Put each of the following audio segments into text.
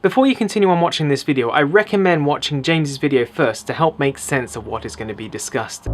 Before you continue on watching this video, I recommend watching James's video first to help make sense of what is going to be discussed.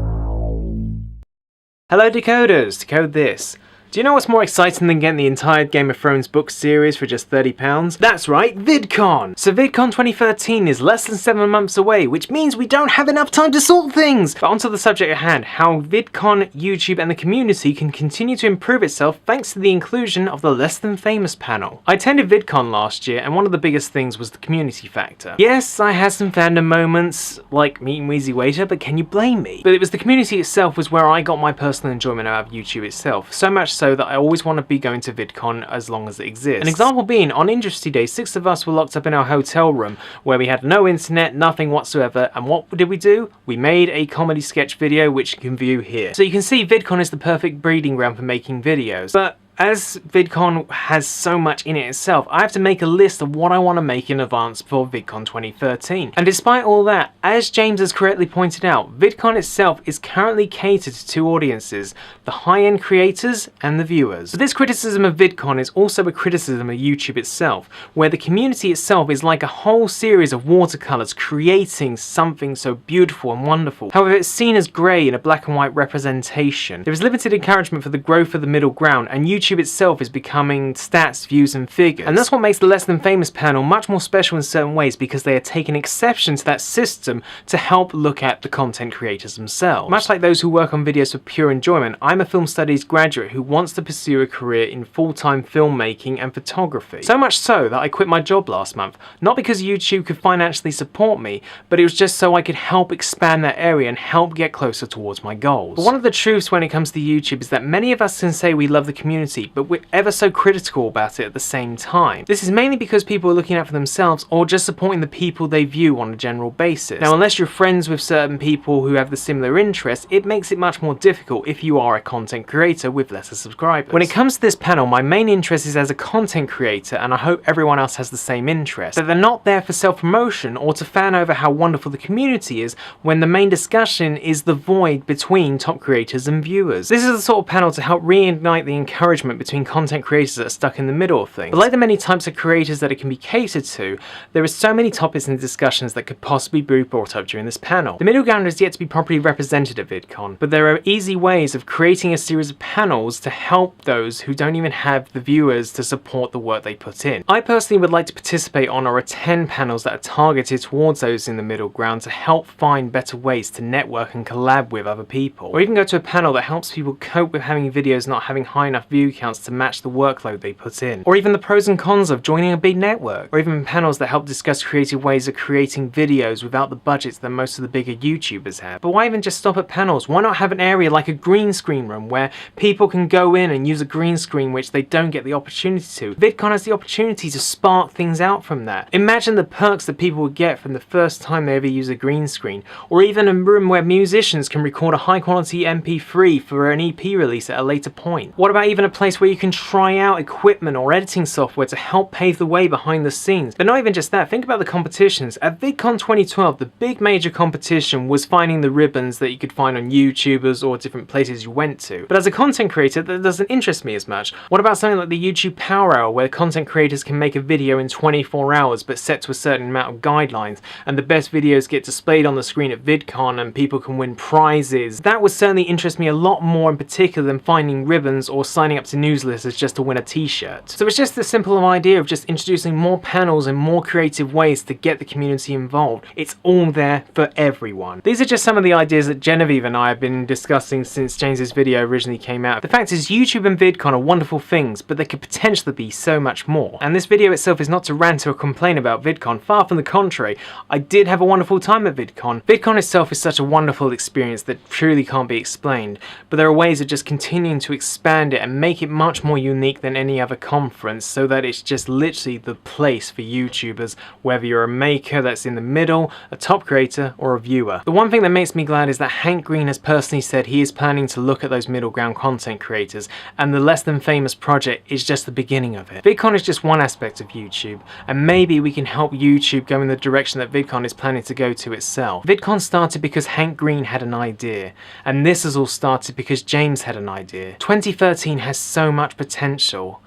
Hello decoders, decode this. Do you know what's more exciting than getting the entire Game of Thrones book series for just £30? That's right, Vidcon! So Vidcon 2013 is less than 7 months away, which means we don't have enough time to sort things! But onto the subject at hand, how Vidcon, YouTube and the community can continue to improve itself thanks to the inclusion of the Less Than Famous panel. I attended Vidcon last year and one of the biggest things was the community factor. Yes, I had some fandom moments, like meeting Wheezy Waiter, but can you blame me? But it was the community itself was where I got my personal enjoyment out of YouTube itself, so much so that I always want to be going to Vidcon as long as it exists. An example being, on Industry Day, 6 of us were locked up in our hotel room where we had no internet, nothing whatsoever, and what did we do? We made a comedy sketch video which you can view here. So you can see Vidcon is the perfect breeding ground for making videos. But as Vidcon has so much in it itself, I have to make a list of what I want to make in advance for Vidcon 2013. And despite all that, as James has correctly pointed out, Vidcon itself is currently catered to two audiences, the high-end creators and the viewers. But this criticism of Vidcon is also a criticism of YouTube itself, where the community itself is like a whole series of watercolors creating something so beautiful and wonderful. However, it's seen as grey in a black and white representation. There is limited encouragement for the growth of the middle ground, and YouTube itself is becoming stats, views and figures. And that's what makes the Less Than Famous panel much more special in certain ways, because they are taking exception to that system to help look at the content creators themselves. Much like those who work on videos for pure enjoyment, I'm a film studies graduate who wants to pursue a career in full-time filmmaking and photography. So much so that I quit my job last month, not because YouTube could financially support me, but it was just so I could help expand that area and help get closer towards my goals. But one of the truths when it comes to YouTube is that many of us can say we love the community, but we're ever so critical about it at the same time. This is mainly because people are looking out for themselves or just supporting the people they view on a general basis. Now, unless you're friends with certain people who have the similar interests, it makes it much more difficult if you are a content creator with lesser subscribers. When it comes to this panel, my main interest is as a content creator, and I hope everyone else has the same interest. That they're not there for self-promotion or to fan over how wonderful the community is when the main discussion is the void between top creators and viewers. This is the sort of panel to help reignite the encouragement between content creators that are stuck in the middle of things. But like the many types of creators that it can be catered to, there are so many topics and discussions that could possibly be brought up during this panel. The middle ground is yet to be properly represented at Vidcon, but there are easy ways of creating a series of panels to help those who don't even have the viewers to support the work they put in. I personally would like to participate on or attend panels that are targeted towards those in the middle ground to help find better ways to network and collab with other people. Or even go to a panel that helps people cope with having videos not having high enough view counts to match the workload they put in. Or even the pros and cons of joining a big network. Or even panels that help discuss creative ways of creating videos without the budgets that most of the bigger YouTubers have. But why even just stop at panels? Why not have an area like a green screen room where people can go in and use a green screen which they don't get the opportunity to? Vidcon has the opportunity to spark things out from that. Imagine the perks that people would get from the first time they ever use a green screen. Or even a room where musicians can record a high quality MP3 for an EP release at a later point. What about even a place where you can try out equipment or editing software to help pave the way behind the scenes? But not even just that, think about the competitions. At Vidcon 2012, the big major competition was finding the ribbons that you could find on YouTubers or different places you went to. But as a content creator, that doesn't interest me as much. What about something like the YouTube Power Hour, where content creators can make a video in 24 hours but set to a certain amount of guidelines, and the best videos get displayed on the screen at Vidcon and people can win prizes? That would certainly interest me a lot more in particular than finding ribbons or signing up to newsletters just to win a t-shirt. So it's just the simple idea of just introducing more panels and more creative ways to get the community involved. It's all there for everyone. These are just some of the ideas that Genevieve and I have been discussing since James's video originally came out. The fact is, YouTube and Vidcon are wonderful things, but they could potentially be so much more. And this video itself is not to rant or complain about Vidcon, far from the contrary. I did have a wonderful time at Vidcon. Vidcon itself is such a wonderful experience that truly can't be explained, but there are ways of just continuing to expand it and make it much more unique than any other conference, so that it's just literally the place for YouTubers, whether you're a maker that's in the middle, a top creator, or a viewer. The one thing that makes me glad is that Hank Green has personally said he is planning to look at those middle ground content creators, and the Less Than Famous project is just the beginning of it. Vidcon is just one aspect of YouTube, and maybe we can help YouTube go in the direction that Vidcon is planning to go to itself. Vidcon started because Hank Green had an idea, and this has all started because James had an idea. 2013 has so much potential.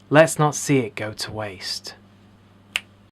Let's not see it go to waste.